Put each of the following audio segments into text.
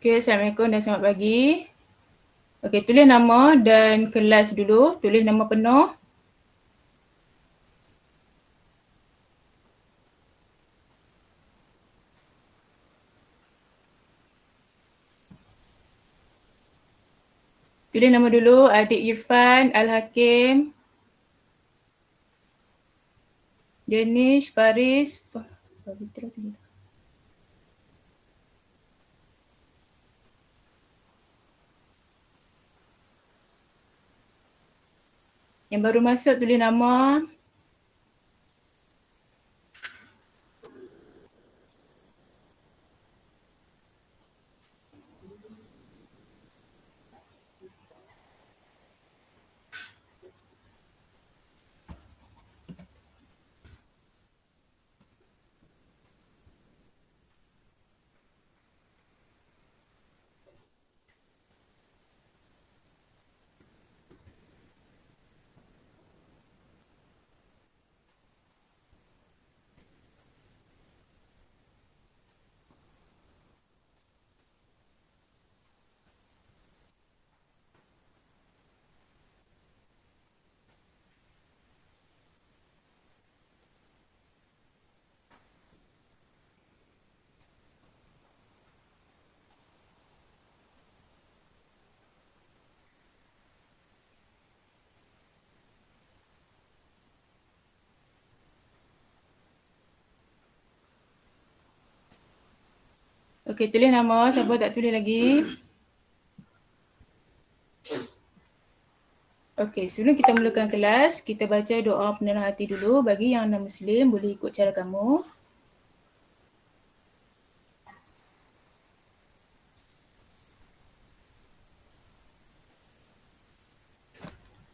Okey, Assalamualaikum dan selamat pagi. Okey, tulis nama dan kelas dulu. Tulis nama penuh. Tulis nama dulu, Adik Irfan Al-Hakim, Danish Faris, Pavitra tulis. Yang baru masuk tulis nama. Okey, tulis nama. Siapa tak tulis lagi? Okey, sebelum kita mulakan kelas, kita baca doa penerang hati dulu. Bagi yang non-Muslim, boleh ikut cara kamu.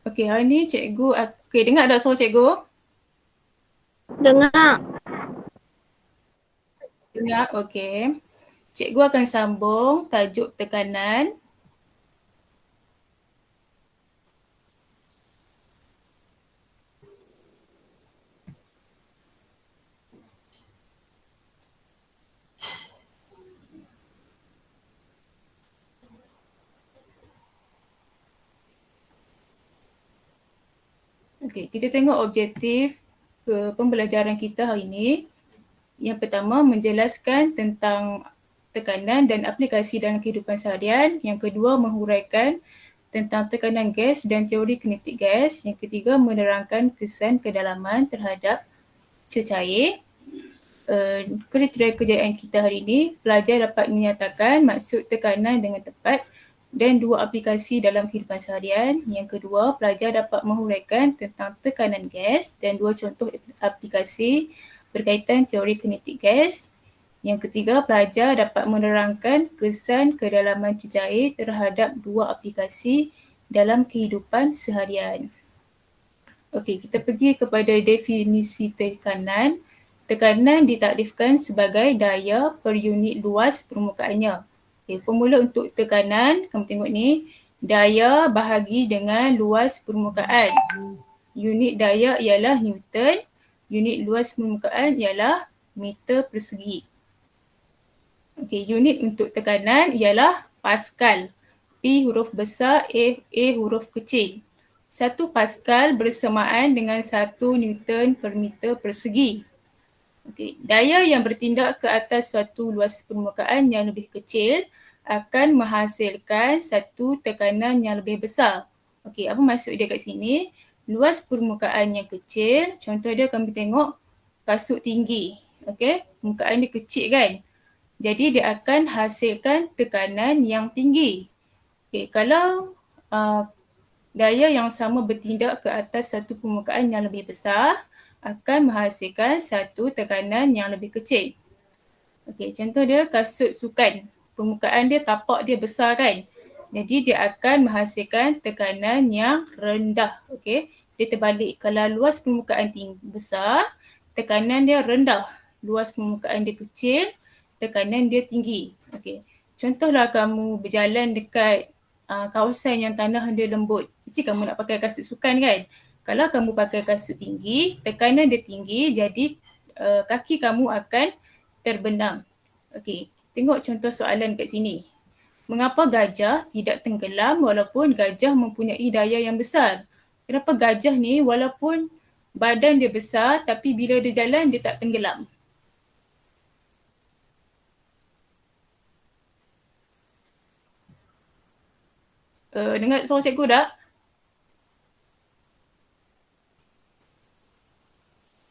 Okey, hari ni cikgu, okey, dengar tak suara cikgu? Dengar. Dengar, okey. Cikgu akan sambung tajuk tekanan. Okey, kita tengok objektif pembelajaran kita hari ini. Yang pertama, menjelaskan tentang tekanan dan aplikasi dalam kehidupan seharian. Yang kedua, menguraikan tentang tekanan gas dan teori kinetik gas. Yang ketiga, menerangkan kesan kedalaman terhadap cecair. Kriteria kejayaan kita hari ini, pelajar dapat menyatakan maksud tekanan dengan tepat dan dua aplikasi dalam kehidupan seharian. Yang kedua, pelajar dapat menguraikan tentang tekanan gas dan dua contoh aplikasi berkaitan teori kinetik gas. Yang ketiga, pelajar dapat menerangkan kesan kedalaman cecair terhadap dua aplikasi dalam kehidupan seharian. Okey, kita pergi kepada definisi tekanan. Tekanan ditakdifkan sebagai daya per unit luas permukaannya. Okay, formula untuk tekanan, kamu tengok ni, daya bahagi dengan luas permukaan. Unit daya ialah Newton, unit luas permukaan ialah meter persegi. Okay, unit untuk tekanan ialah Pascal. P huruf besar, A huruf kecil. 1 Pascal bersamaan dengan 1 Newton per meter persegi. Okay. Daya yang bertindak ke atas suatu luas permukaan yang lebih kecil akan menghasilkan satu tekanan yang lebih besar. Okey, apa maksud dia kat sini? Luas permukaan yang kecil, contoh dia kami tengok kasut tinggi. Okey, permukaan dia kecil kan? Jadi dia akan hasilkan tekanan yang tinggi. Okey, kalau daya yang sama bertindak ke atas satu permukaan yang lebih besar, akan menghasilkan satu tekanan yang lebih kecil. Okey, contoh dia kasut sukan. Permukaan dia, tapak dia besar kan? Jadi dia akan menghasilkan tekanan yang rendah. Okey, dia terbalik. Kalau luas permukaan besar, tekanan dia rendah. Luas permukaan dia kecil, tekanan dia tinggi. Okey, contohlah kamu berjalan dekat kawasan yang tanah dia lembut. Mesti kamu nak pakai kasut sukan kan? Kalau kamu pakai kasut tinggi, tekanan dia tinggi, jadi kaki kamu akan terbenam. Okey, tengok contoh soalan kat sini. Mengapa gajah tidak tenggelam walaupun gajah mempunyai daya yang besar? Kenapa gajah ni walaupun badan dia besar tapi bila dia jalan dia tak tenggelam? Dengar suara cikgu tak?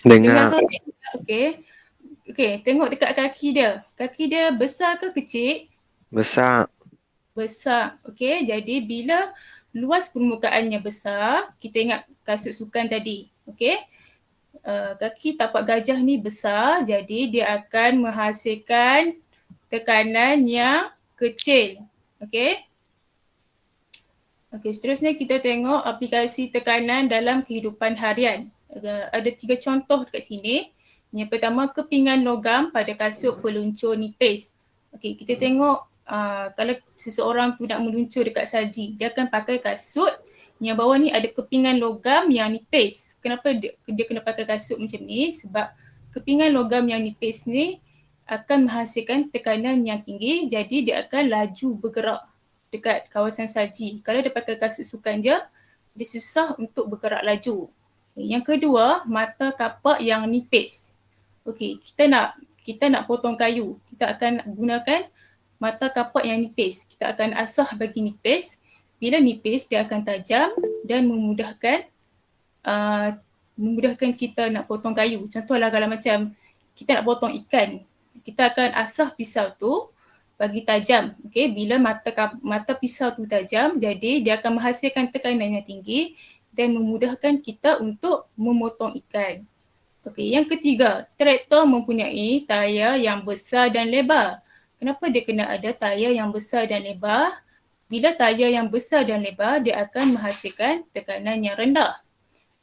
Dengar Dengar. suara cikgu tak? Okey. Okey, tengok dekat kaki dia. Kaki dia besar ke kecil? Besar. Besar. Okey, jadi bila luas permukaannya besar, kita ingat kasut sukan tadi. Okey. Kaki tapak gajah ni besar, jadi dia akan menghasilkan tekanan yang kecil. Okey. Okey, seterusnya kita tengok aplikasi tekanan dalam kehidupan harian. Ada 3 contoh dekat sini. Yang pertama, kepingan logam pada kasut peluncur nipis. Okey, kita tengok kalau seseorang tu nak meluncur dekat salji, dia akan pakai kasut yang bawah ni ada kepingan logam yang nipis. Kenapa dia kena pakai kasut macam ni? Sebab kepingan logam yang nipis ni akan menghasilkan tekanan yang tinggi, jadi dia akan laju bergerak dekat kawasan salji. Kalau dia pakai kasut sukan je, dia susah untuk bergerak laju. Yang kedua, mata kapak yang nipis. Okey, kita nak potong kayu, kita akan gunakan mata kapak yang nipis. Kita akan asah bagi nipis. Bila nipis, dia akan tajam dan memudahkan kita nak potong kayu. Contohlah kalau macam kita nak potong ikan, kita akan asah pisau tu bagi tajam. Okey, bila mata pisau tu tajam, jadi dia akan menghasilkan tekanan yang tinggi dan memudahkan kita untuk memotong ikan. Okey, yang ketiga, traktor mempunyai tayar yang besar dan lebar. Kenapa dia kena ada tayar yang besar dan lebar? Bila tayar yang besar dan lebar, dia akan menghasilkan tekanan yang rendah.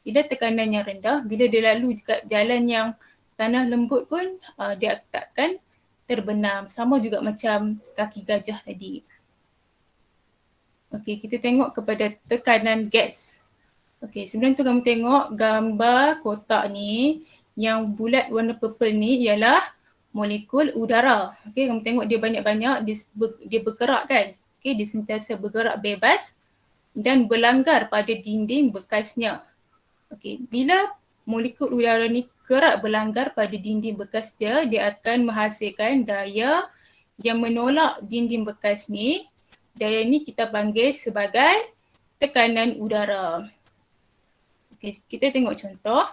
Bila tekanan yang rendah, bila dia lalu dekat jalan yang tanah lembut pun, dia takkan terbenam. Sama juga macam kaki gajah tadi. Okey, kita tengok kepada tekanan gas. Okey, sebelum tu kamu tengok gambar kotak ni, yang bulat warna purple ni ialah molekul udara. Okey, kamu tengok dia banyak-banyak, dia bergerak kan. Okey, dia sentiasa bergerak bebas dan berlanggar pada dinding bekasnya. Okey, bila molekul udara ni kerap berlanggar pada dinding bekas dia, dia akan menghasilkan daya yang menolak dinding bekas ni. Daya ni kita panggil sebagai tekanan udara. Okey, kita tengok contoh.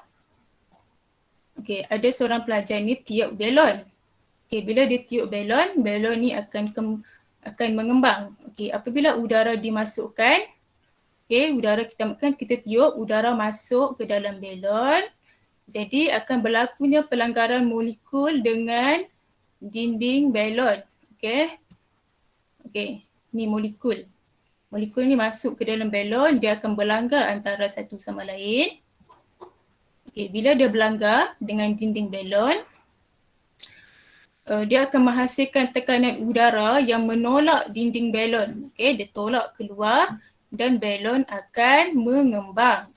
Okey, ada seorang pelajar ni tiup belon. Okey, bila dia tiup belon, belon ni akan mengembang. Okey, apabila udara dimasukkan, okey, udara kita tiup, udara masuk ke dalam belon. Jadi akan berlakunya pelanggaran molekul dengan dinding belon. Okey. Okey, ni molekul. Molekul ni masuk ke dalam belon, dia akan berlanggar antara satu sama lain. Okey, bila dia berlanggar dengan dinding belon, dia akan menghasilkan tekanan udara yang menolak dinding belon. Okey, dia tolak keluar dan belon akan mengembang.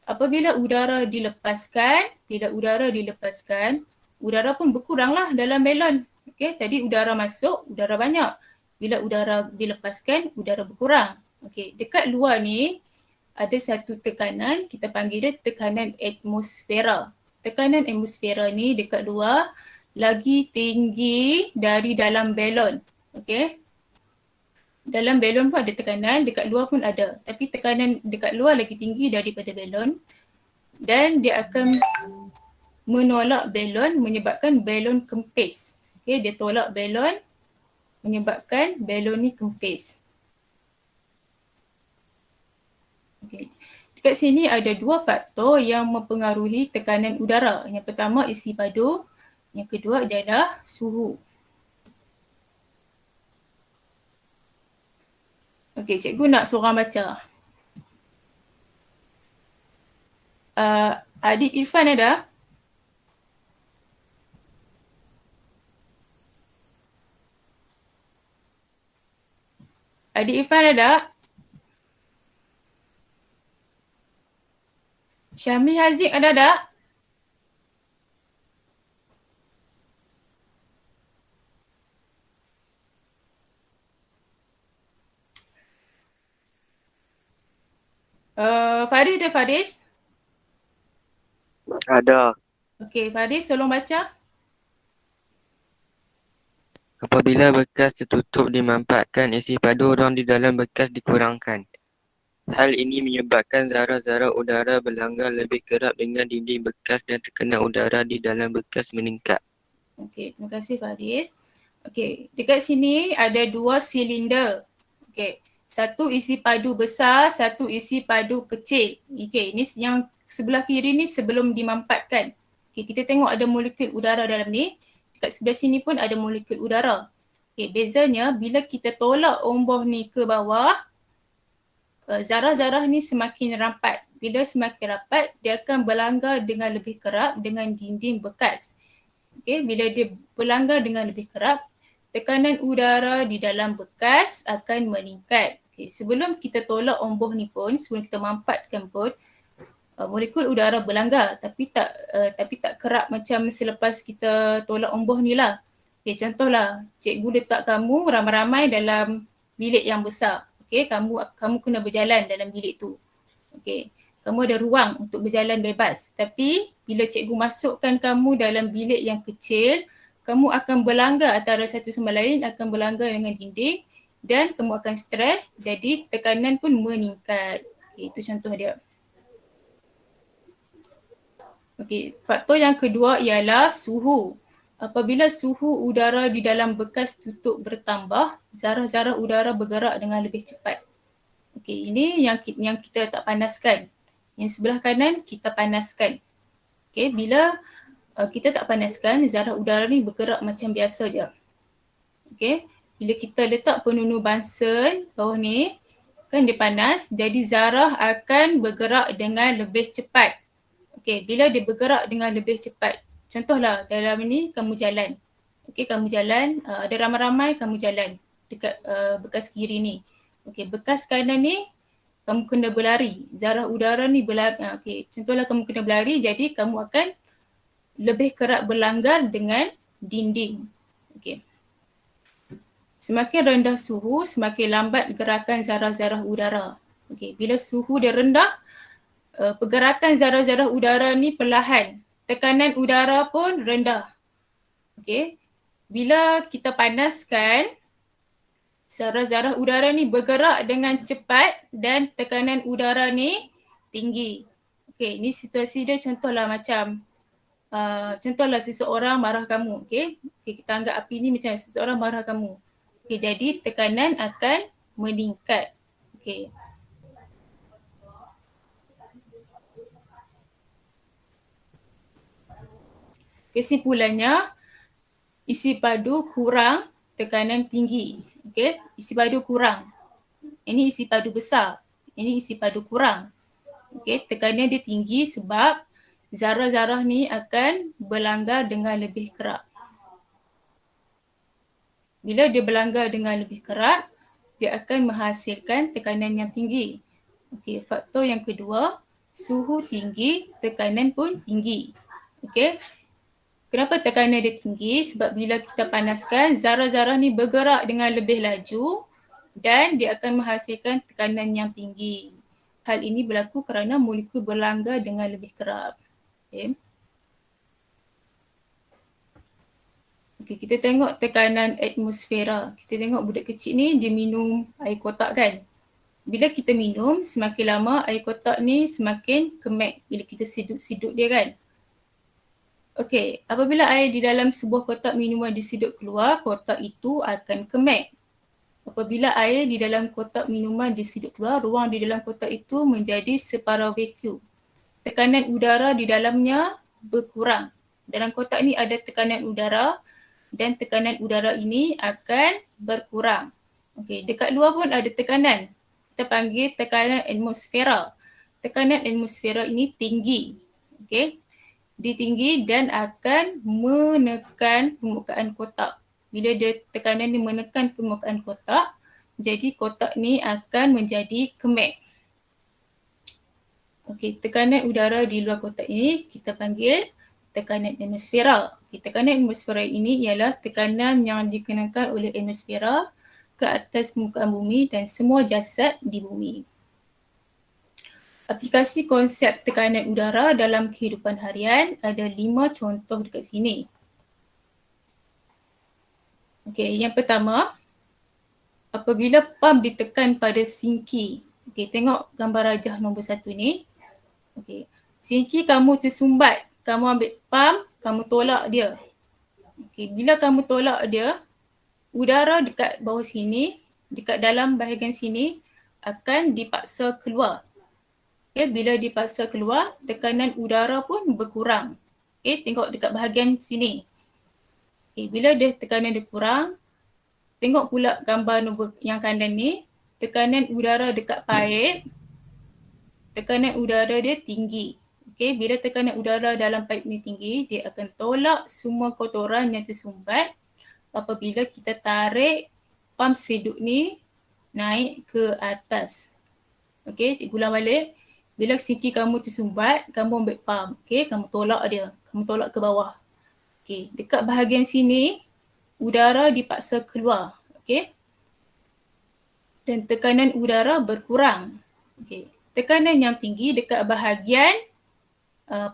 Apabila udara dilepaskan, udara pun berkuranglah dalam belon. Okey, tadi udara masuk, udara banyak. Bila udara dilepaskan, udara berkurang. Okey, dekat luar ni ada satu tekanan, kita panggil dia tekanan atmosfera. Tekanan atmosfera ni dekat luar lagi tinggi dari dalam belon. Okey. Dalam belon pun ada tekanan, dekat luar pun ada. Tapi tekanan dekat luar lagi tinggi daripada belon dan dia akan menolak belon menyebabkan belon kempis. Okey, dia tolak belon menyebabkan belon ni kempis. Okey. Dekat sini ada dua faktor yang mempengaruhi tekanan udara. Yang pertama isi padu, yang kedua adalah suhu. Okey, cikgu nak seorang baca. Adik Irfan ada? Adik Irfan ada? Syamli Haziq ada tak? Faris ada Faris? Ada. Okey, Faris tolong baca. Apabila bekas tertutup dimanfaatkan, isi padu ruang di dalam bekas dikurangkan. Hal ini menyebabkan zarah-zarah udara berlanggar lebih kerap dengan dinding bekas dan tekanan udara di dalam bekas meningkat. Okey, terima kasih Faris. Okey, dekat sini ada 2 silinder. Okey, satu isi padu besar, satu isi padu kecil. Okey, ini yang sebelah kiri ni sebelum dimampatkan. Okey, kita tengok ada molekul udara dalam ni. Dekat sebelah sini pun ada molekul udara. Okey, bezanya bila kita tolak omboh ni ke bawah, zarah-zarah ni semakin rapat. Bila semakin rapat, dia akan berlanggar dengan lebih kerap dengan dinding bekas. Okay, bila dia berlanggar dengan lebih kerap, tekanan udara di dalam bekas akan meningkat. Okay, sebelum kita tolak omboh ni pun, sebelum kita mampatkan pun, molekul udara berlanggar tapi tak kerap macam selepas kita tolak omboh ni lah. Okay, contohlah, cikgu letak kamu ramai-ramai dalam bilik yang besar. Okay, kamu kena berjalan dalam bilik tu. Okay, kamu ada ruang untuk berjalan bebas. Tapi bila cikgu masukkan kamu dalam bilik yang kecil, kamu akan berlanggar antara satu sama lain, akan berlanggar dengan dinding dan kamu akan stres, jadi tekanan pun meningkat. Okay, itu contoh dia. Okay, faktor yang kedua ialah suhu. Apabila suhu udara di dalam bekas tutup bertambah, zarah-zarah udara bergerak dengan lebih cepat. Okey, ini yang kita tak panaskan. Yang sebelah kanan kita panaskan. Okey, bila kita tak panaskan, zarah udara ni bergerak macam biasa je. Okey, bila kita letak penunu Bunsen bawah ni, kan dia panas, jadi zarah akan bergerak dengan lebih cepat. Okey, bila dia bergerak dengan lebih cepat, contohlah dalam ni kamu jalan. Okey, kamu jalan, ada ramai-ramai kamu jalan dekat bekas kiri ni. Okey, bekas kanan ni kamu kena berlari. Zarah udara ni berlari. Okey, contohlah kamu kena berlari, jadi kamu akan lebih kerap berlanggar dengan dinding. Okey. Semakin rendah suhu, semakin lambat gerakan zarah-zarah udara. Okey, bila suhu dia rendah, pergerakan zarah-zarah udara ni perlahan. Tekanan udara pun rendah. Okey. Bila kita panaskan, zarah-zarah udara ni bergerak dengan cepat dan tekanan udara ni tinggi. Okey, ni situasi dia contohlah macam contohlah seseorang marah kamu. Okey, kita anggap api ni macam seseorang marah kamu. Okey, jadi tekanan akan meningkat. Okey. Kesimpulannya, isi padu kurang, tekanan tinggi. Okey, isi padu kurang. Ini isi padu besar. Ini isi padu kurang. Okey, tekanan dia tinggi sebab zarah-zarah ni akan berlanggar dengan lebih kerap. Bila dia berlanggar dengan lebih kerap, dia akan menghasilkan tekanan yang tinggi. Okey, faktor yang kedua, suhu tinggi, tekanan pun tinggi. Okey. Kenapa tekanan dia tinggi? Sebab bila kita panaskan, zarah-zarah ni bergerak dengan lebih laju dan dia akan menghasilkan tekanan yang tinggi. Hal ini berlaku kerana molekul berlanggar dengan lebih kerap. Okay. Okay, kita tengok tekanan atmosfera. Kita tengok budak kecil ni dia minum air kotak kan. Bila kita minum, semakin lama air kotak ni semakin kemek bila kita siduk-siduk dia kan. Okey, apabila air di dalam sebuah kotak minuman disiduk keluar, kotak itu akan kemek. Apabila air di dalam kotak minuman disiduk keluar, ruang di dalam kotak itu menjadi separuh vacuum. Tekanan udara di dalamnya berkurang. Dalam kotak ni ada tekanan udara dan tekanan udara ini akan berkurang. Okey, dekat luar pun ada tekanan. Kita panggil tekanan atmosfera. Tekanan atmosfera ini tinggi. Okey, tinggi dan akan menekan permukaan kotak. Bila dia tekanan ni menekan permukaan kotak, jadi kotak ni akan menjadi kemek. Okey, tekanan udara di luar kotak ini kita panggil tekanan atmosfera. Okay, tekanan atmosfera ini ialah tekanan yang dikenakan oleh atmosfera ke atas permukaan bumi dan semua jasad di bumi. Aplikasi konsep tekanan udara dalam kehidupan harian ada 5 contoh dekat sini. Okey, yang pertama, apabila pam ditekan pada sinki. Okey, tengok gambar rajah nombor 1 ni. Okey, sinki kamu tersumbat, kamu ambil pam, kamu tolak dia. Okey, bila kamu tolak dia, udara dekat bawah sini, dekat dalam bahagian sini akan dipaksa keluar. Okay, bila dipaksa keluar, tekanan udara pun berkurang. Okay, tengok dekat bahagian sini. Okay, bila tekanan dia kurang, tengok pula gambar nombor yang kanan ni, tekanan udara dekat paip, tekanan udara dia tinggi. Okay, bila tekanan udara dalam paip ni tinggi, dia akan tolak semua kotoran yang tersumbat apabila kita tarik pam sedut ni naik ke atas. Okay, cikgu ulang balik. Bila sinki kamu tersumbat, kamu ambil pam. Okay, kamu tolak dia. Kamu tolak ke bawah. Okay, dekat bahagian sini, udara dipaksa keluar. Okay. Dan tekanan udara berkurang. Okay. Tekanan yang tinggi dekat bahagian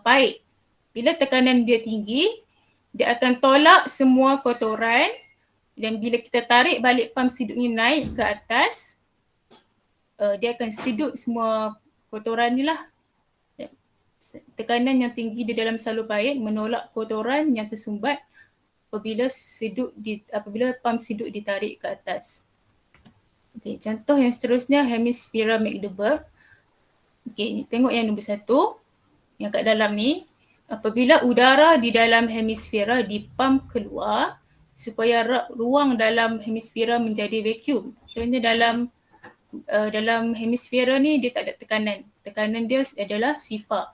paip. Bila tekanan dia tinggi, dia akan tolak semua kotoran dan bila kita tarik balik pam sedut ni naik ke atas, dia akan sedut semua kotoran ni lah. Tekanan yang tinggi di dalam salur paip menolak kotoran yang tersumbat apabila pam sedut ditarik ke atas. Okay, contoh yang seterusnya hemisfera Magdeburg. Okay, tengok yang nombor 1 yang kat dalam ni. Apabila udara di dalam hemisfera dipam keluar supaya ruang dalam hemisfera menjadi vacuum. Contohnya dalam hemisfera ni dia tak ada tekanan. Tekanan dia adalah sifar.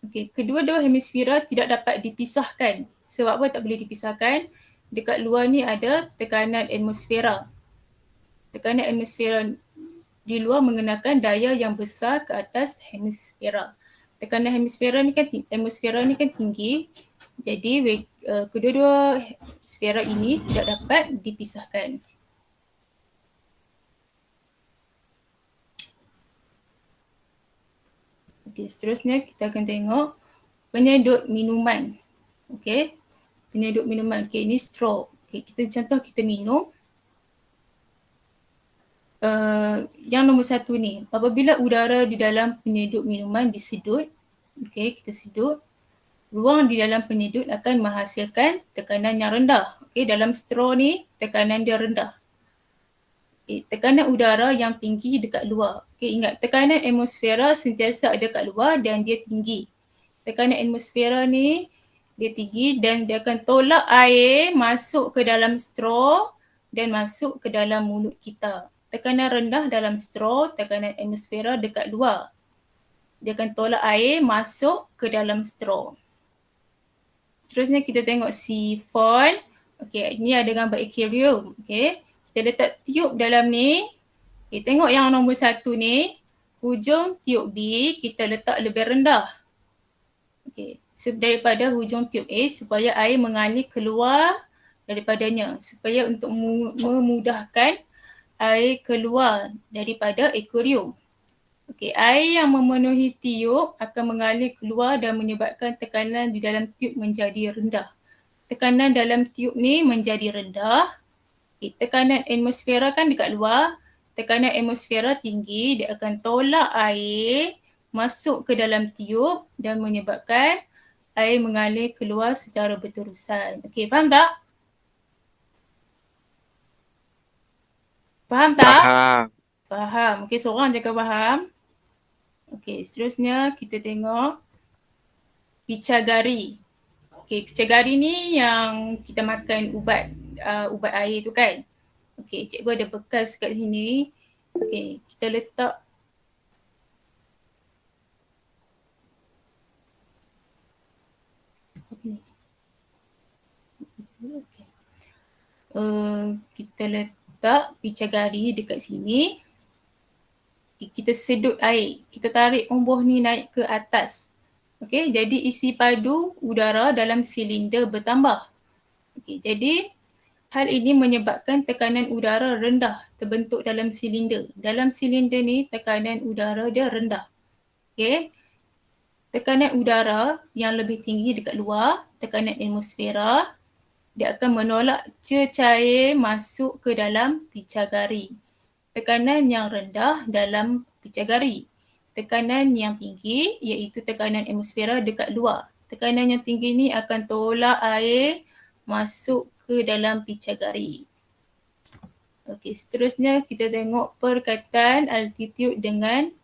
Okey, kedua-dua hemisfera tidak dapat dipisahkan. Sebab apa tak boleh dipisahkan? Dekat luar ni ada tekanan atmosfera. Tekanan atmosfera di luar mengenakan daya yang besar ke atas hemisfera. Tekanan atmosfera ni kan tinggi. Jadi kedua-dua sfera ini tidak dapat dipisahkan. Okey, seterusnya kita akan tengok penyedut minuman. Okey, penyedut minuman. Okey, ini straw. Okey, kita minum. Yang nombor 1 ni, apabila udara di dalam penyedut minuman disedut, okey, kita sedut, ruang di dalam penyedut akan menghasilkan tekanan yang rendah. Okey, dalam straw ni tekanan dia rendah. Okay, tekanan udara yang tinggi dekat luar. Okay, ingat tekanan atmosfera sentiasa ada kat luar dan dia tinggi. Tekanan atmosfera ni dia tinggi dan dia akan tolak air masuk ke dalam straw dan masuk ke dalam mulut kita. Tekanan rendah dalam straw, tekanan atmosfera dekat luar. Dia akan tolak air masuk ke dalam straw. Seterusnya kita tengok sifon. Okay, ini ada gambar aquarium. Okay. Kita letak tiup dalam ni. Okay, tengok yang nombor 1 ni. Hujung tiup B kita letak lebih rendah. Okay, daripada hujung tiup A supaya air mengalir keluar daripadanya. Supaya untuk memudahkan air keluar daripada akuarium. Okay, air yang memenuhi tiup akan mengalir keluar dan menyebabkan tekanan di dalam tiup menjadi rendah. Tekanan dalam tiup ni menjadi rendah. Okay, tekanan atmosfera kan dekat luar. Tekanan atmosfera tinggi, dia akan tolak air masuk ke dalam tiup dan menyebabkan air mengalir keluar secara berterusan. Okay, faham tak? Faham tak? Faham. Faham. Okay, seorang jaga faham. Okay, seterusnya kita tengok picagari. Okay, picagari ni yang kita makan ubat air tu kan. Okay, cikgu ada bekas kat sini. Okay, kita letak kita letak picagari dekat sini. Kita sedut air. Kita tarik umbuh ni naik ke atas. Okey, jadi isi padu udara dalam silinder bertambah. Okey, jadi Hal ini menyebabkan tekanan udara rendah terbentuk dalam silinder. Dalam silinder ni tekanan udara dia rendah. Okey. Tekanan udara yang lebih tinggi dekat luar, tekanan atmosfera, dia akan menolak cecair masuk ke dalam picagari. Tekanan yang rendah dalam picagari. Tekanan yang tinggi iaitu tekanan atmosfera dekat luar. Tekanan yang tinggi ni akan tolak air masuk ke dalam picagari. Okey, seterusnya kita tengok perkaitan altitude dengan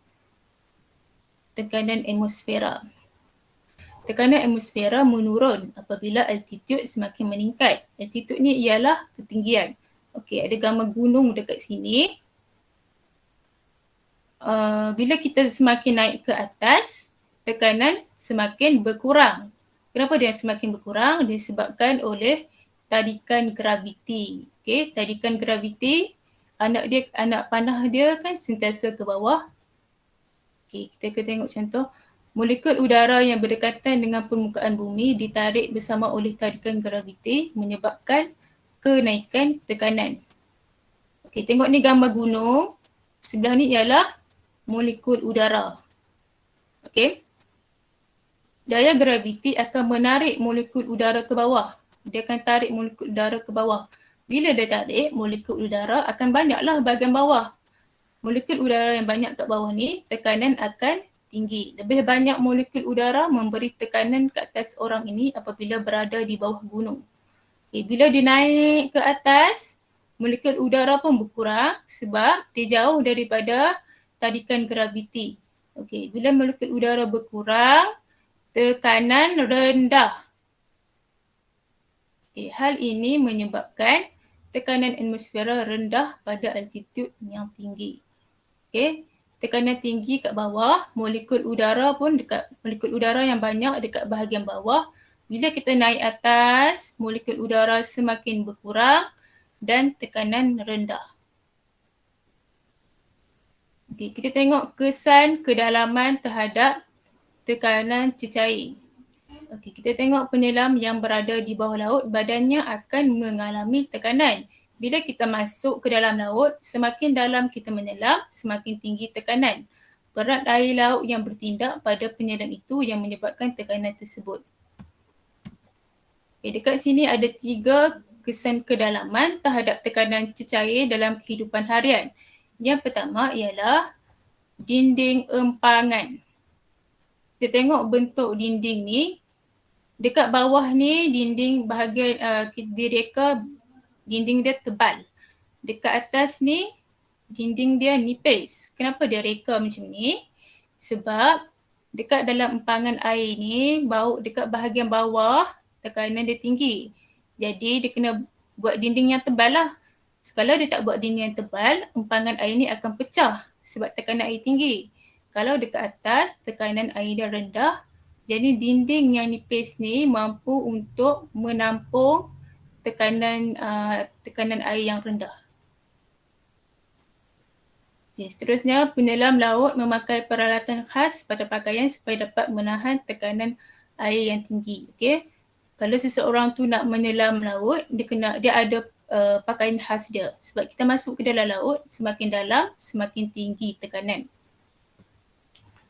tekanan atmosfera. Tekanan atmosfera menurun apabila altitude semakin meningkat. Altitude ni ialah ketinggian. Okey, ada gambar gunung dekat sini. Bila kita semakin naik ke atas, tekanan semakin berkurang. Kenapa dia semakin berkurang? Disebabkan oleh tadikan graviti. Okey, tadikan graviti, anak panah dia kan sentiasa ke bawah. Okey, kita akan tengok contoh. Molekul udara yang berdekatan dengan permukaan bumi ditarik bersama oleh tadikan graviti menyebabkan kenaikan tekanan. Okey, tengok ni gambar gunung. Sebelah ni ialah molekul udara. Okey. Daya graviti akan menarik molekul udara ke bawah. Dia akan tarik molekul udara ke bawah. Bila dia tarik, molekul udara akan banyaklah bahagian bawah. Molekul udara yang banyak kat bawah ni, tekanan akan tinggi. Lebih banyak molekul udara memberi tekanan ke atas orang ini apabila berada di bawah gunung. Okay, bila dia naik ke atas, molekul udara pun berkurang sebab dia jauh daripada tadikan graviti. Okey, bila molekul udara berkurang, tekanan rendah. Okay, hal ini menyebabkan tekanan atmosfera rendah pada altitude yang tinggi. Okey, tekanan tinggi kat bawah, molekul udara yang banyak dekat bahagian bawah. Bila kita naik atas, molekul udara semakin berkurang dan tekanan rendah. Okay, kita tengok kesan kedalaman terhadap tekanan cecair. Okay, kita tengok penyelam yang berada di bawah laut, badannya akan mengalami tekanan. Bila kita masuk ke dalam laut, semakin dalam kita menyelam, semakin tinggi tekanan. Berat air laut yang bertindak pada penyelam itu yang menyebabkan tekanan tersebut. Okay, dekat sini ada 3 kesan kedalaman terhadap tekanan cecair dalam kehidupan harian. Yang pertama ialah dinding empangan. Kita tengok bentuk dinding ni. Dekat bawah ni dinding bahagian direka dinding dia tebal. Dekat atas ni dinding dia nipis. Kenapa dia reka macam ni? Sebab dekat dalam empangan air ni, dekat bahagian bawah tekanan dia tinggi. Jadi dia kena buat dinding yang tebal lah. Kalau dia tak buat dinding yang tebal, empangan air ni akan pecah sebab tekanan air tinggi. Kalau dekat atas, tekanan air dia rendah. Jadi dinding yang nipis ni mampu untuk menampung tekanan air yang rendah. Okay, seterusnya, penyelam laut memakai peralatan khas pada pakaian supaya dapat menahan tekanan air yang tinggi. Okay. Kalau seseorang tu nak menyelam laut, dia ada pakaian khas dia. Sebab kita masuk ke dalam laut, semakin dalam, semakin tinggi tekanan.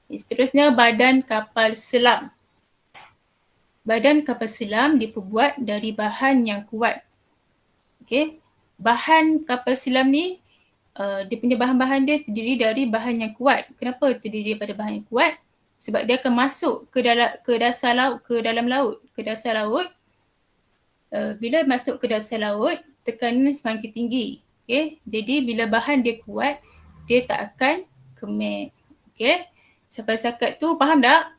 Okay, seterusnya, badan kapal selam. Badan kapal selam diperbuat dari bahan yang kuat. Okay. Bahan kapal selam ni, dia punya bahan-bahan dia terdiri dari bahan yang kuat. Kenapa terdiri daripada bahan yang kuat? Sebab dia akan masuk ke dalam laut. Bila masuk ke dasar laut, tekanan semakin tinggi. Okay? Jadi bila bahan dia kuat, dia tak akan kemik. Okay? Sampai setakat tu faham tak?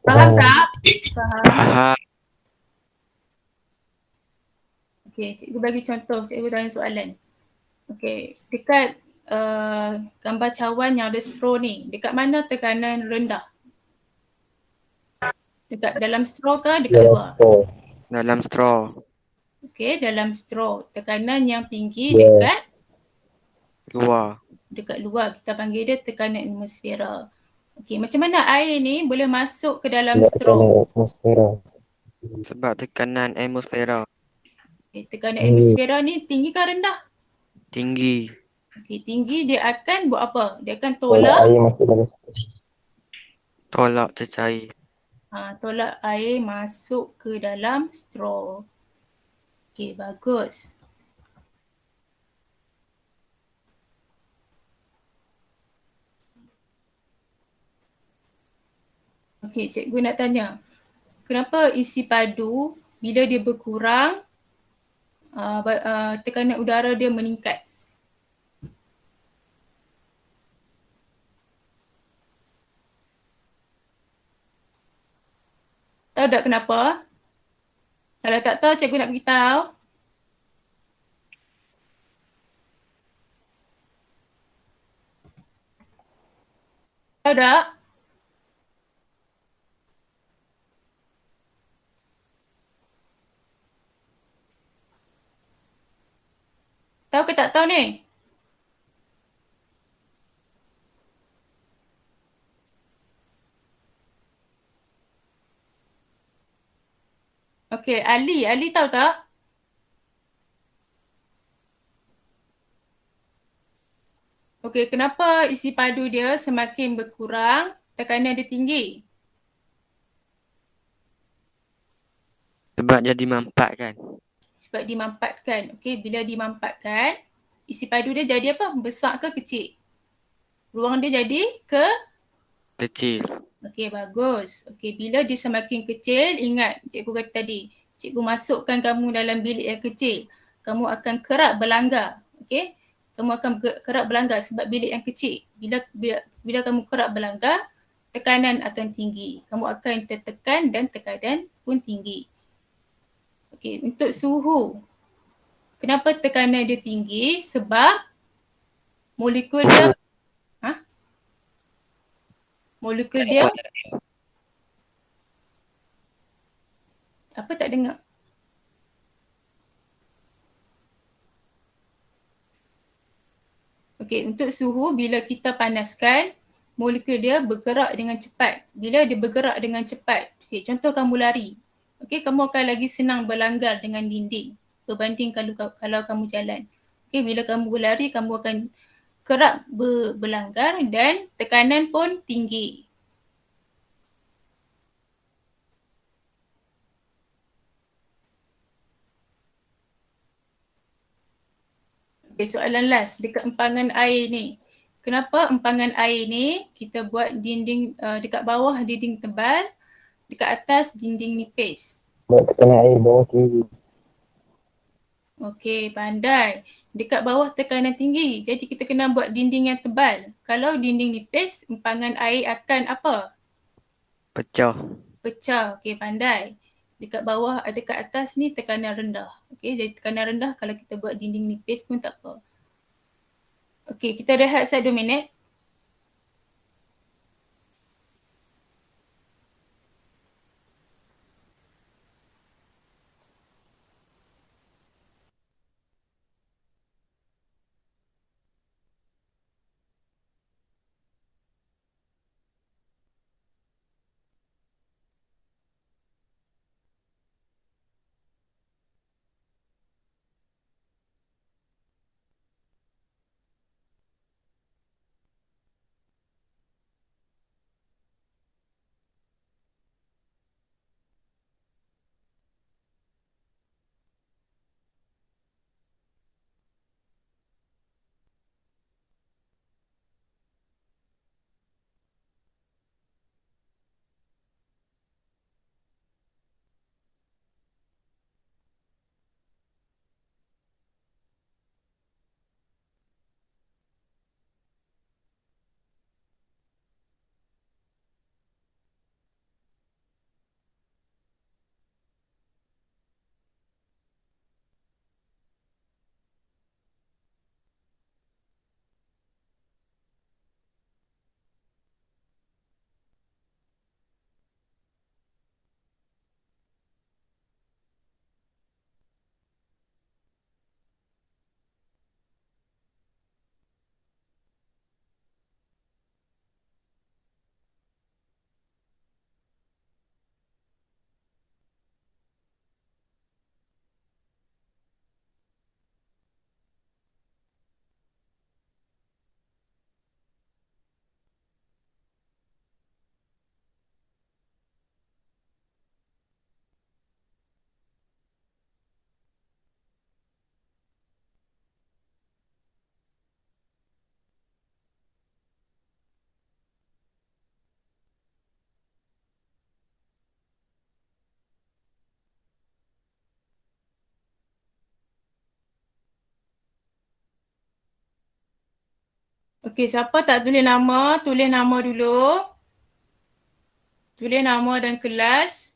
Faham tak? Faham. Okay, cikgu bagi contoh, cikgu tanya soalan. Okay, dekat gambar cawan yang ada straw ni, dekat mana tekanan rendah? Dekat dalam straw ke dekat luar? Dalam straw. Okay, dalam straw. Tekanan yang tinggi dekat luar. Dekat luar, kita panggil dia tekanan atmosfera. Okay, macam mana air ni boleh masuk ke dalam straw? Sebab tekanan atmosfera Okay, tekanan atmosfera ni tinggi ke rendah? tinggi. Okay, tinggi dia akan buat apa? Dia akan Tolak tolak air masuk dalam. Tolak cecair. tolak air masuk ke dalam straw. Okay, bagus. Okay, cikgu nak tanya. Kenapa isi padu bila dia berkurang, tekanan udara dia meningkat? Tahu tak kenapa? Kalau tak tahu, cikgu nak beritahu. Tahu tak? Tahu ke tak tahu ni? Okey, Ali tahu tak? Okey, kenapa isi padu dia semakin berkurang, tekanan dia tinggi? Sebab dia dimampatkan. Sebab dimampatkan. Okey, bila dimampatkan, isi padu dia jadi apa? Besar ke kecil? Ruang dia jadi ke? Kecil. Okey, bagus. Okey, bila dia semakin kecil, ingat cikgu kata tadi, cikgu masukkan kamu dalam bilik yang kecil, kamu akan kerap berlanggar. Okey? Kamu akan kerap berlanggar sebab bilik yang kecil. Bila kamu kerap berlanggar, tekanan akan tinggi. Kamu akan tertekan dan tekanan pun tinggi. Okey, untuk suhu. Kenapa tekanan dia tinggi? Sebab molekul dia molekul dia apa tak dengar? Okey, untuk suhu bila kita panaskan, molekul dia bergerak dengan cepat. Bila dia bergerak dengan cepat, okey, contoh kamu lari. Okey, kamu akan lagi senang berlanggar dengan dinding berbanding kalau kamu jalan. Okey, bila kamu berlari, kamu akan kerap berlanggar dan tekanan pun tinggi. Okay, soalan last dekat empangan air ni. Kenapa empangan air ni kita buat dinding dekat bawah dinding tebal, dekat atas dinding nipis? Buat tekanan air bawah tinggi. Okey, pandai. Dekat bawah tekanan tinggi. Jadi kita kena buat dinding yang tebal. Kalau dinding nipis, empangan air akan apa? Pecah. Pecah. Okey, pandai. Dekat bawah, dekat atas ni tekanan rendah. Okey, jadi tekanan rendah kalau kita buat dinding nipis pun tak apa. Okey, kita rehat 1 minit. Okey, siapa tak tulis nama, tulis nama dulu. Tulis nama dan kelas.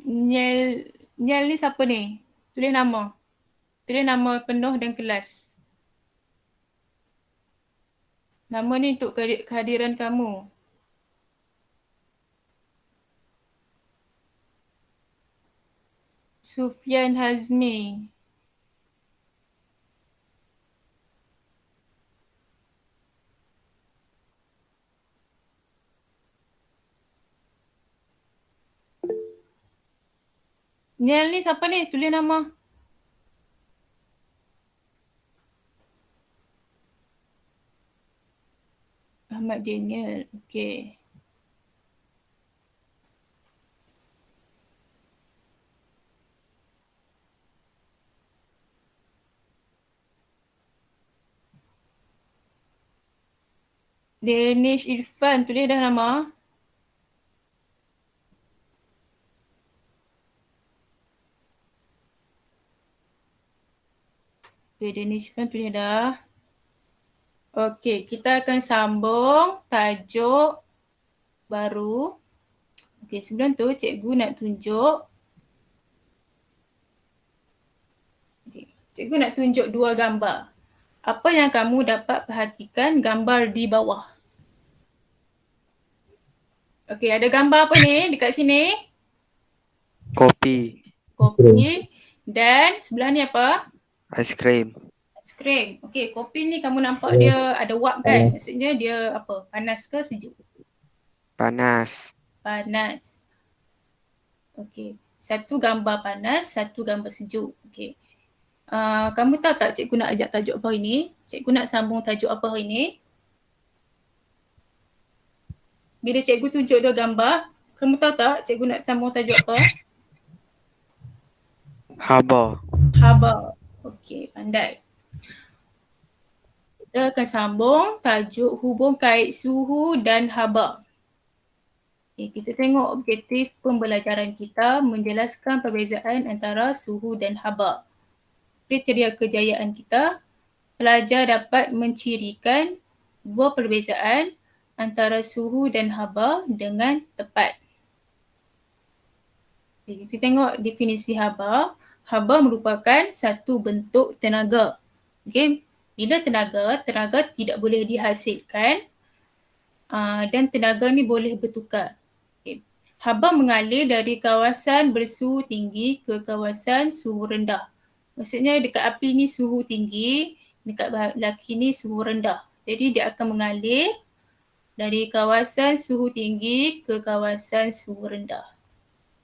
Nyel ni siapa ni? Tulis nama. Tulis nama penuh dan kelas. Nama ni untuk kehadiran kamu. Sufian Hazmi. Nyel ni siapa ni? Tulis nama. Ahmad Daniel. Okey. Danish Irfan. Tulis dah nama. Okey, Danish Irfan tulis dah. Okey, kita akan sambung tajuk baru. Okey, sebelum tu cikgu nak tunjuk. Okay. Cikgu nak tunjuk dua gambar. Apa yang kamu dapat perhatikan gambar di bawah? Okey, ada gambar apa ni dekat sini? Kopi, Kopi. Dan sebelah ni apa? aiskrim, Aiskrim. Okey, kopi ni kamu nampak dia ada wap kan? Maksudnya dia apa? Panas ke sejuk? panas, Panas. Okey. Satu gambar panas, satu gambar sejuk. Okey. Kamu tahu tak cikgu nak ajak tajuk apa hari ni? Cikgu nak sambung tajuk apa hari ni? Bila cikgu tunjuk dua gambar, kamu tahu tak cikgu nak sambung tajuk apa? haba, Haba. Okey, pandai. Kita akan sambung tajuk hubung kait suhu dan haba. Okay, kita tengok objektif pembelajaran kita menjelaskan perbezaan antara suhu dan haba. Kriteria kejayaan kita, pelajar dapat mencirikan dua perbezaan antara suhu dan haba dengan tepat. Okay, kita tengok definisi haba. Haba merupakan satu bentuk tenaga. Okay. Bila tenaga tidak boleh dihasilkan dan tenaga ni boleh bertukar. Okay. Haba mengalir dari kawasan bersuhu tinggi ke kawasan suhu rendah. Maksudnya dekat api ni suhu tinggi, dekat laki ni suhu rendah. Jadi dia akan mengalir dari kawasan suhu tinggi ke kawasan suhu rendah.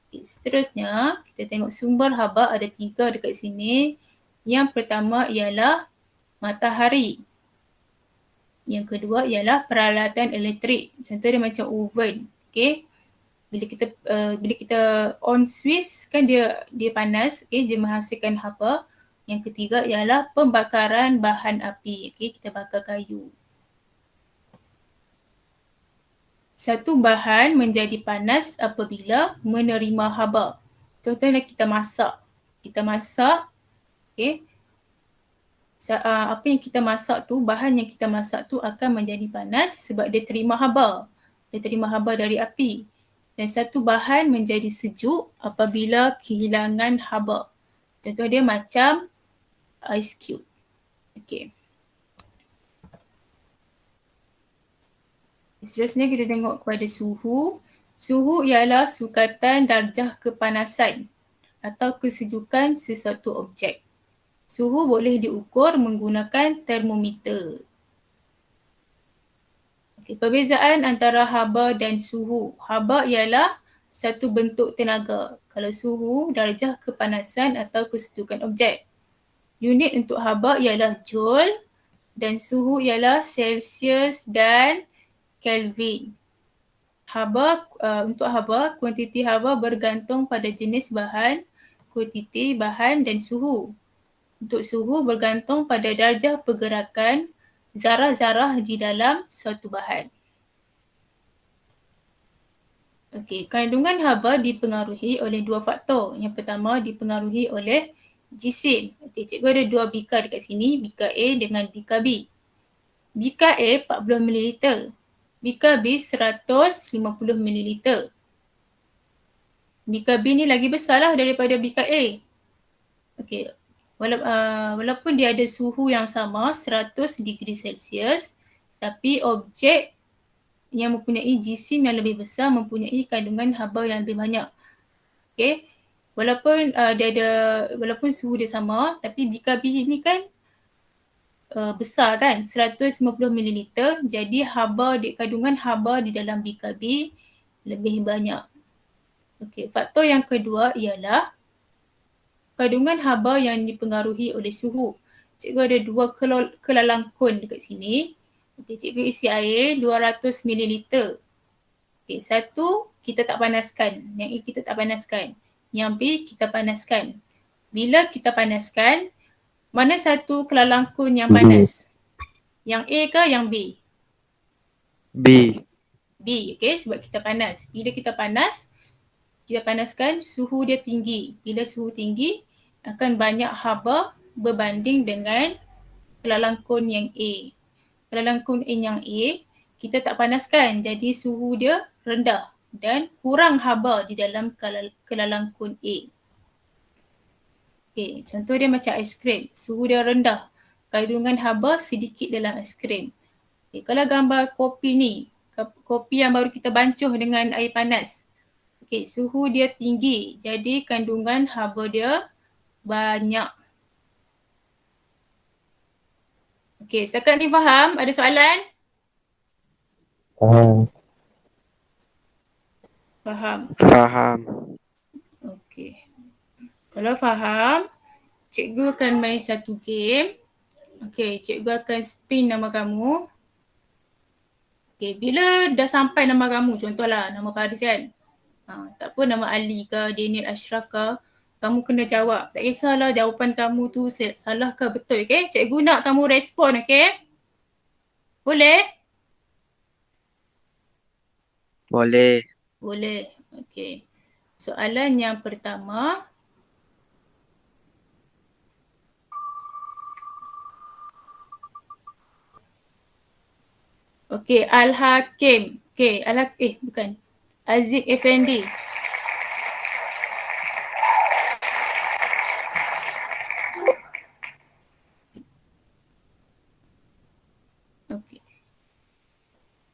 Okay, seterusnya, kita tengok sumber haba ada 3 dekat sini. Yang pertama ialah matahari. Yang kedua ialah peralatan elektrik. Contoh dia macam oven. Okay. Bila kita on switch kan dia panas, okay, dia menghasilkan haba. Yang ketiga ialah pembakaran bahan api. Okay, kita bakar kayu. Satu bahan menjadi panas apabila menerima haba. Contohnya kita masak. Okay. Apa yang kita masak tu, bahan yang kita masak tu akan menjadi panas sebab dia terima haba. Dia terima haba dari api. Dan satu bahan menjadi sejuk apabila kehilangan haba. Contoh dia macam ice cube. Okay. Seterusnya kita tengok kepada suhu. Suhu ialah sukatan darjah kepanasan atau kesejukan sesuatu objek. Suhu boleh diukur menggunakan termometer. Okay, perbezaan antara haba dan suhu. Haba ialah satu bentuk tenaga. Kalau suhu, darjah kepanasan atau kesejukan objek. Unit untuk haba ialah joule dan suhu ialah Celsius dan Kelvin. Untuk haba, kuantiti haba bergantung pada jenis bahan, kuantiti bahan dan suhu. Untuk suhu bergantung pada darjah pergerakan zarah-zarah di dalam suatu bahan. Okey, kandungan haba dipengaruhi oleh dua faktor. Yang pertama dipengaruhi oleh jisim. Okey, cikgu ada dua bikar dekat sini, bikar A dengan bikar B. Bikar A 40 ml, bikar B 150 ml. Bikar B ni lagi besar lah daripada bikar A. Okey, walaupun dia ada suhu yang sama 100 degree Celsius, tapi objek yang mempunyai jisim yang lebih besar mempunyai kandungan haba yang lebih banyak. Okey, walaupun suhu dia sama, tapi bikar B ni kan besar kan, 150 ml, jadi kandungan haba di dalam bikar B lebih banyak. Okey, faktor yang kedua ialah kandungan haba yang dipengaruhi oleh suhu. Cikgu ada dua kelalangkun dekat sini. Okey, cikgu isi air 200 ml. Okey, satu kita tak panaskan, yang A kita tak panaskan. Yang B kita panaskan. Bila kita panaskan, mana satu kelalangkun yang panas? Yang A ke yang B? B. B, okey, sebab kita panas. Bila kita panaskan, suhu dia tinggi. Bila suhu tinggi, akan banyak haba berbanding dengan kelalangkun yang A. Kelalangkun yang A, kita tak panaskan, jadi suhu dia rendah dan kurang haba di dalam kelalangkun A. Okey, contoh dia macam aiskrim. Suhu dia rendah, kandungan haba sedikit dalam aiskrim. Okay, kalau gambar kopi ni, kopi yang baru kita bancuh dengan air panas. Okay, suhu dia tinggi, jadi kandungan haba dia banyak. Okay, setakat ni faham? Ada soalan? Faham. Faham. Okay. Kalau faham, cikgu akan main satu game. Okay, cikgu akan spin nama kamu. Okay, bila dah sampai nama kamu, contohlah nama Faris kan. Tak apa nama Ali ke, Daniel Ashraf ke, kamu kena jawab. Tak kisahlah jawapan kamu tu salah ke betul, okay? Cikgu nak kamu respon, okay? Boleh? Boleh. Boleh, okay. Soalan yang pertama. Okay, Al-Hakim. Okay, bukan. Aziz Effendi. Okay.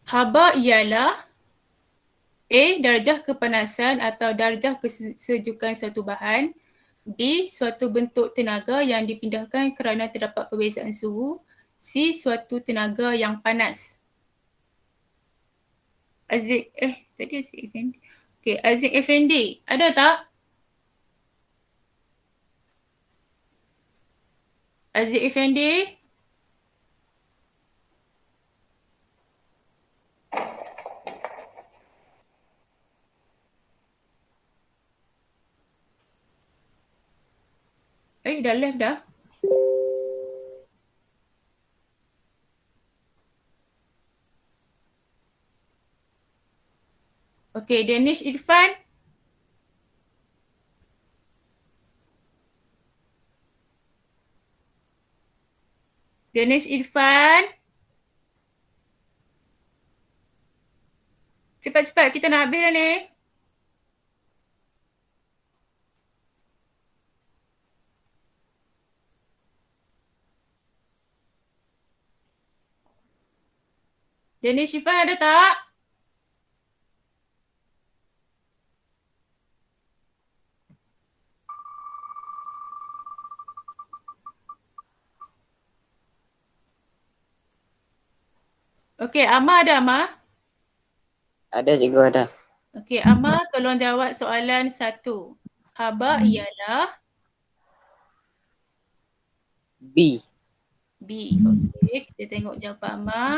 Haba ialah A. Darjah kepanasan atau darjah kesejukan suatu bahan. B. Suatu bentuk tenaga yang dipindahkan kerana terdapat perbezaan suhu. C. Suatu tenaga yang panas. Tadi Aziz Effendi. Okay, Aziz Effendi, ada tak? Aziz Effendi? Dah left dah. Okay, Danish Irfan. Danish Irfan. Cepat-cepat, kita nak habis dah ni. Danish Irfan ada tak? Okey, Amar ada Amar? Ada cikgu, ada. Okey, Amar tolong jawab soalan 1. Haba ialah B. B. Okey, kita tengok jawapan Amar.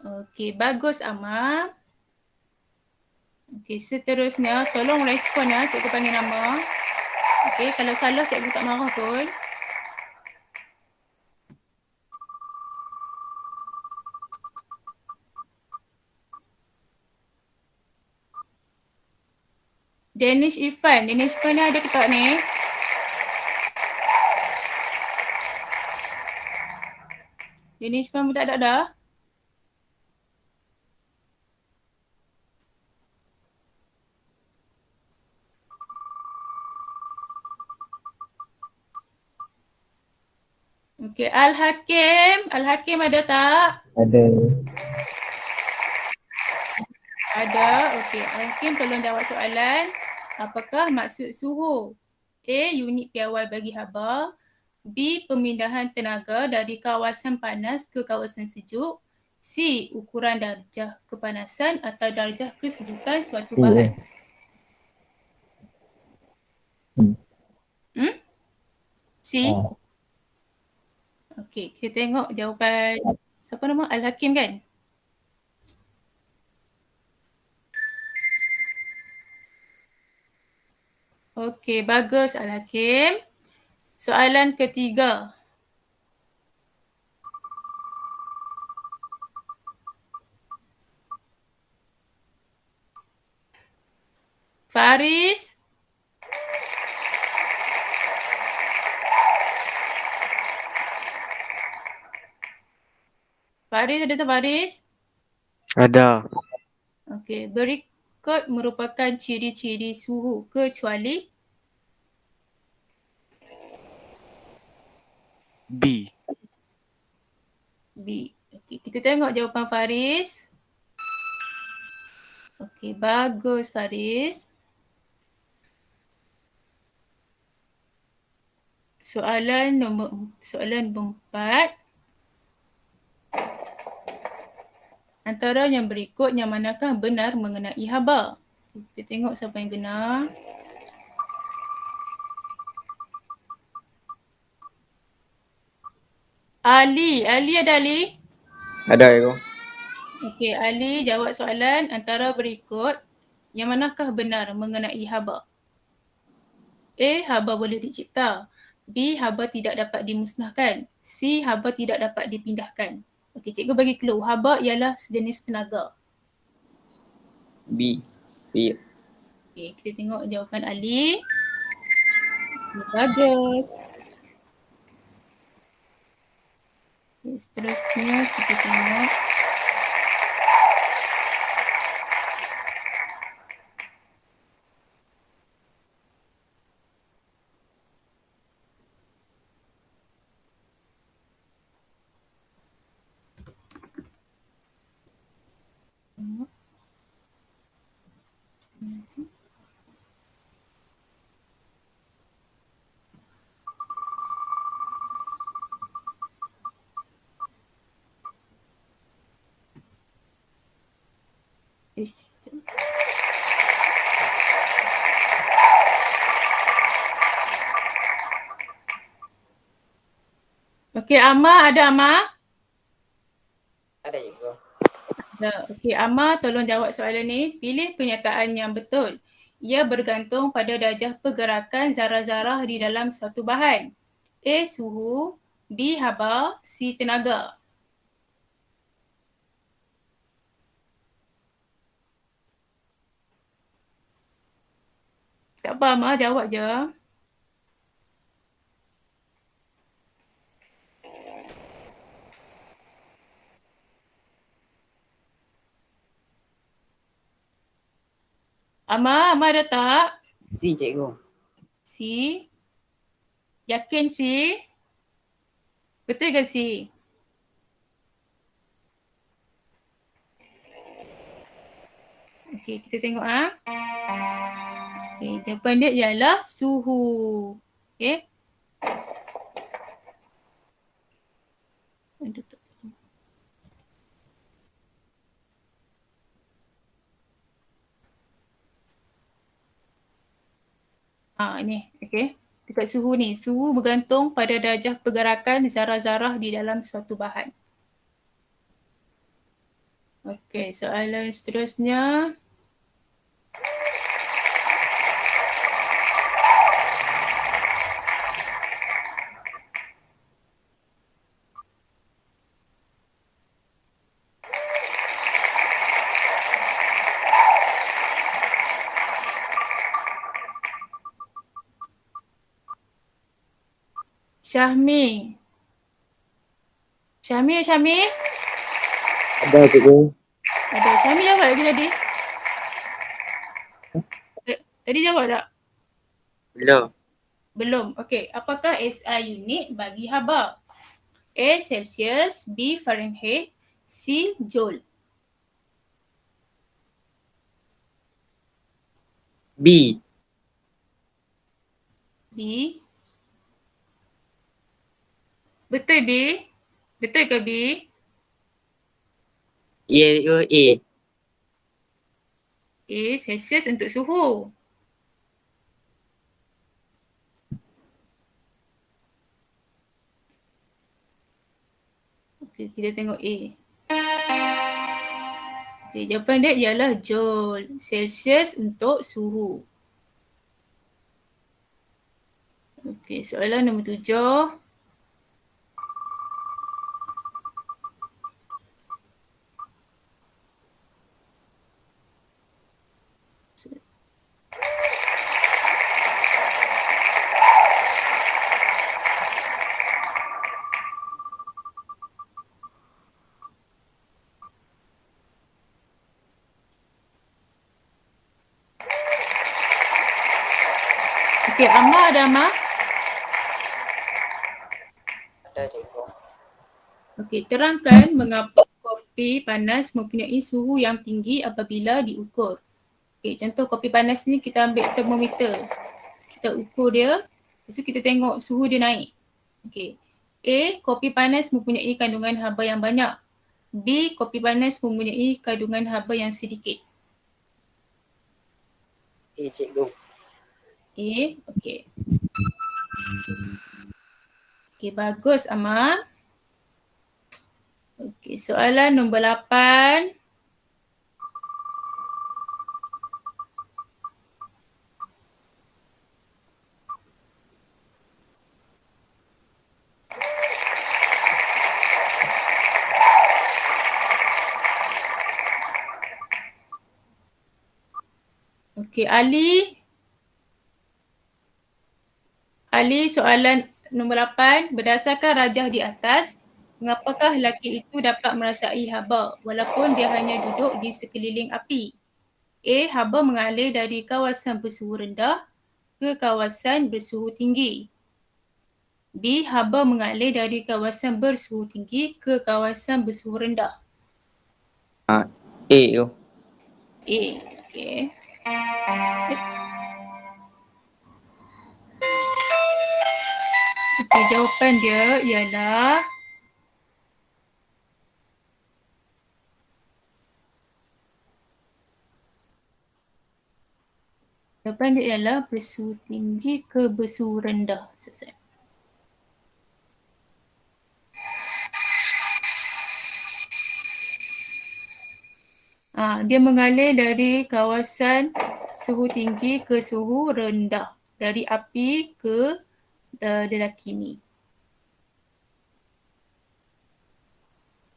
Okey, bagus Amar. Okey, seterusnya tolong respon ya, cikgu panggil nama. Okey, kalau salah cikgu tak marah pun. Danish Irfan. Danish Irfan ni ada ke tak ni? Danish Irfan pun tak ada dah. Okey, Al-Hakim. Al-Hakim ada tak? Ada. Ada. Okey, Al-Hakim tolong jawab soalan. Apakah maksud suhu? A. Unit piawai bagi haba. B. Pemindahan tenaga dari kawasan panas ke kawasan sejuk. C. Ukuran darjah kepanasan atau darjah kesejukan suatu bahan. C. Okey, kita tengok jawapan. Siapa nama? Al-Hakim kan? Okey, bagus Al-Hakim. Soalan ketiga. Faris. Faris ada tak Faris? Ada. Okey, berikut merupakan ciri-ciri suhu kecuali B. B. Okey, kita tengok jawapan Faris. Okey, bagus Faris. Soalan nombor 4. Antara yang berikut yang manakah benar mengenai haba? Kita tengok siapa yang benar. Ali. Ali ada Ali? Ada Ego. Okey, Ali jawab soalan antara berikut yang manakah benar mengenai haba? A. Haba boleh dicipta. B. Haba tidak dapat dimusnahkan. C. Haba tidak dapat dipindahkan. Okey, cikgu bagi clue. Haba ialah sejenis tenaga. B. B. Okey, kita tengok jawapan Ali. Bagus. Okay, seterusnya kita tengok. Okey, Amma ada Amma? Ada cikgu. Okey, Amma tolong jawab soalan ni. Pilih pernyataan yang betul. Ia bergantung pada darjah pergerakan zarah-zarah di dalam satu bahan. A. Suhu. B. Haba. C. Tenaga. Tak apa Amma, jawab je. Amma ada tak? C cikgu. C. Yakin C? Betul ke C? Okey, kita tengok Okey, jawapan dia ialah suhu. Okey. Ni, okey. Dekat suhu ni, suhu bergantung pada darjah pergerakan zarah-zarah di dalam suatu bahan. Okey, soalan seterusnya. Syahmi. Syahmi. Ada cikgu. Ada. Syahmi jawab lagi tadi. Tadi jawab tak? Belum. Belum. Okey. Apakah SI unit bagi haba? A. Celsius, B. Fahrenheit, C. Joule. B. B. Betul B? Betul ke B? Ya, cikgu. A. A. Celsius untuk suhu. Okey, kita tengok A. Okey, jawapan dia ialah Joule. Celsius untuk suhu. Okey, soalan nombor 7. Okey, Amma ada Amma? Ada cikgu. Okey, terangkan mengapa kopi panas mempunyai suhu yang tinggi apabila diukur. Okey, contoh kopi panas ni kita ambil termometer. Kita ukur dia, lepas tu kita tengok suhu dia naik. Okey. A, kopi panas mempunyai kandungan haba yang banyak. B, kopi panas mempunyai kandungan haba yang sedikit. A cikgu. A, okey. Okey, bagus Amma. Okey, soalan nombor 8. Okey, Ali, soalan nombor 8. Berdasarkan rajah di atas, mengapakah lelaki itu dapat merasai haba walaupun dia hanya duduk di sekeliling api? A, haba mengalir dari kawasan bersuhu rendah ke kawasan bersuhu tinggi. B, haba mengalir dari kawasan bersuhu tinggi ke kawasan bersuhu rendah. A cikgu. A, okey. Okey, jawapan dia ialah bersuhu tinggi ke bersuhu rendah. Dia mengalir dari kawasan suhu tinggi ke suhu rendah. Dari api ke lelaki ni.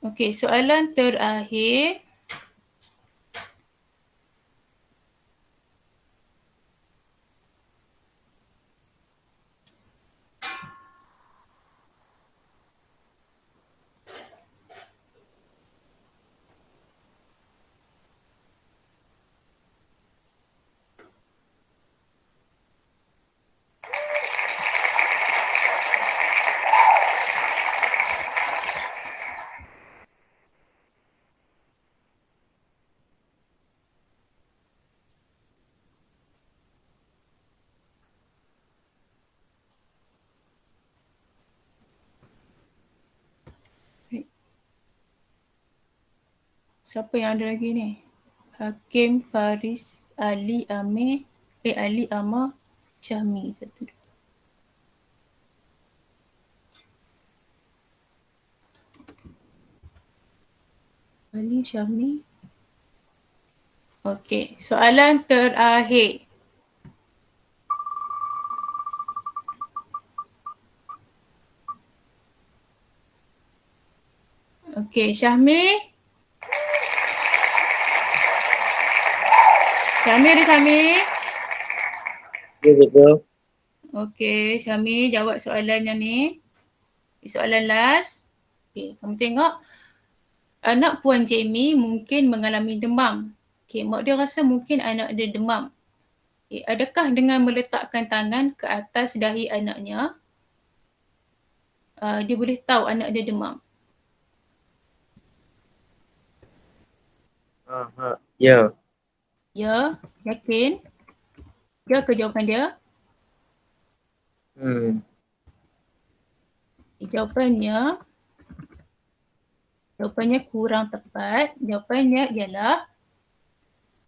Okey, soalan terakhir. Siapa yang ada lagi ni? Hakim, Faris, Ali, Amir, Ali, Amar, Syahmi. Satu. Ali, Syahmi. Okey, soalan terakhir. Okey, Syahmi. Syahmi ada Syahmi? Ya cikgu. Okey, Syahmi jawab soalan yang ni. Soalan last. Kamu tengok anak Puan Jamie mungkin mengalami demam. Mak dia rasa mungkin anak dia demam. Adakah dengan meletakkan tangan ke atas dahi anaknya, dia boleh tahu anak dia demam? Ya. Ya, yakin? Ya ke jawapan dia? Jawapannya kurang tepat. Jawapannya ialah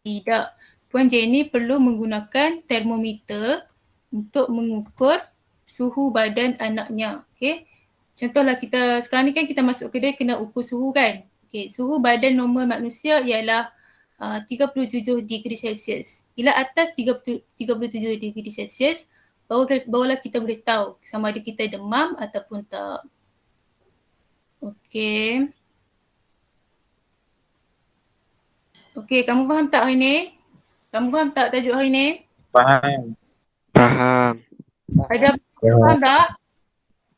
tidak. Puan Jenny perlu menggunakan termometer untuk mengukur suhu badan anaknya. Okay. Contohlah kita sekarang ni kan kita masuk kedai kena ukur suhu kan. Okay. Suhu badan normal manusia ialah 37 degree Celsius. Bila atas 37 degree Celsius, barulah kita boleh tahu sama ada kita demam ataupun tak. Okay. Okay, kamu faham tak hari ni? Kamu faham tak tajuk hari ni? Faham. Faham. Ada Ya. faham tak?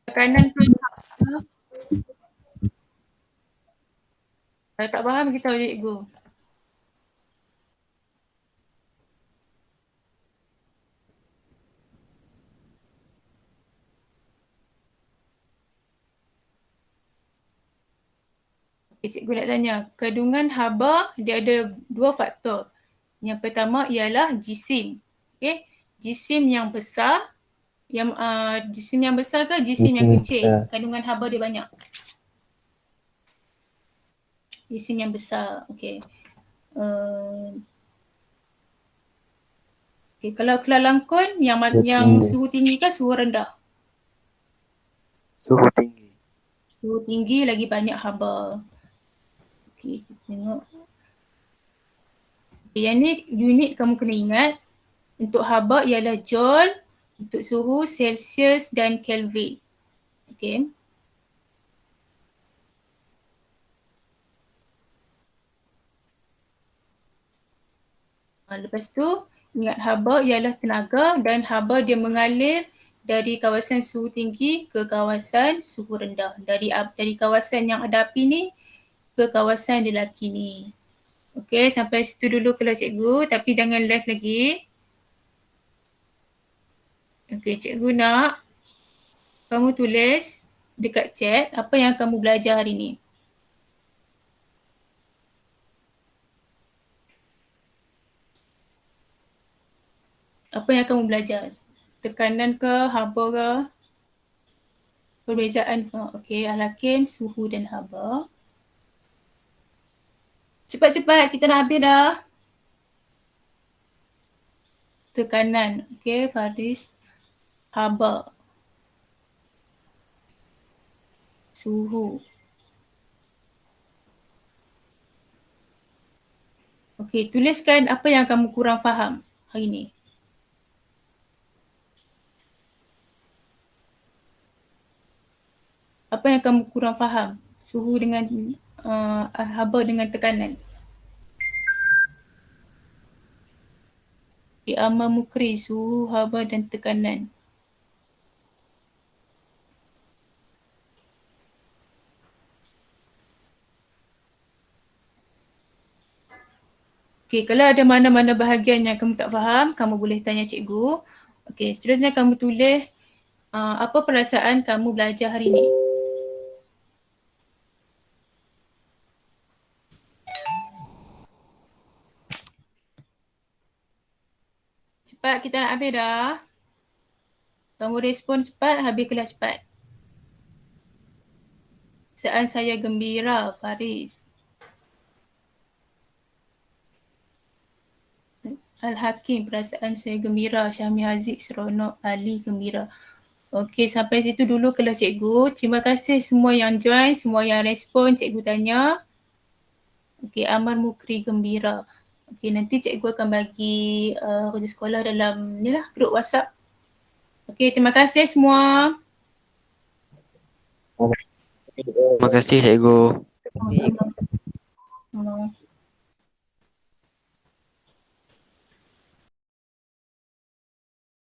Tekanan ke? Kalau tak faham, kita tahu cikgu. Okay, cikgu nak tanya. Kandungan haba dia ada dua faktor. Yang pertama ialah jisim. Okay. Jisim yang besar. Jisim yang besar ke jisim yang kecil? Kandungan haba dia banyak. Jisim yang besar. Okay. Okay, kalau kelalangkon yang suhu tinggi kan suhu rendah? Suhu tinggi. Suhu tinggi lagi banyak haba. Okay, kita tengok. Okay, yang ni unit kamu kena ingat. Untuk haba ialah joule, untuk suhu Celsius dan Kelvin. Okay. Lepas tu, ingat haba ialah tenaga dan haba dia mengalir dari kawasan suhu tinggi ke kawasan suhu rendah. Dari kawasan yang ada api ni ke kawasan lelaki ni. Okay, sampai situ dulu kelas cikgu, tapi jangan live lagi. Okay, cikgu nak kamu tulis dekat chat apa yang kamu belajar hari ni. Apa yang kamu belajar? Tekanan ke, haba ke? Perbezaan ke? Okay, Al-Hakim, suhu dan haba. Cepat-cepat, kita nak habis dah. Tekanan, okay, Faris. Haba. Suhu. Okay, tuliskan apa yang kamu kurang faham hari ni. Apa yang kamu kurang faham? Suhu dengan haba dengan tekanan. Amal Mukri, suhu, haba dan tekanan. Okay, kalau ada mana-mana bahagian yang kamu tak faham, kamu boleh tanya cikgu. Okay, seterusnya kamu tulis apa perasaan kamu belajar hari ni. Cepat, kita nak habis dah. Kamu respon cepat, habis kelas cepat. Perasaan saya gembira, Faris. Al-Hakim, perasaan saya gembira. Syahmi Haziq, seronok. Ali, gembira. Okey, sampai situ dulu kelas cikgu. Terima kasih semua yang join, semua yang respon cikgu tanya. Okey, Amar Mukri, gembira. Okey, nanti cikgu akan bagi kerja sekolah dalam ni lah, grup WhatsApp. Okey, terima kasih semua. Terima kasih cikgu. Sama-sama.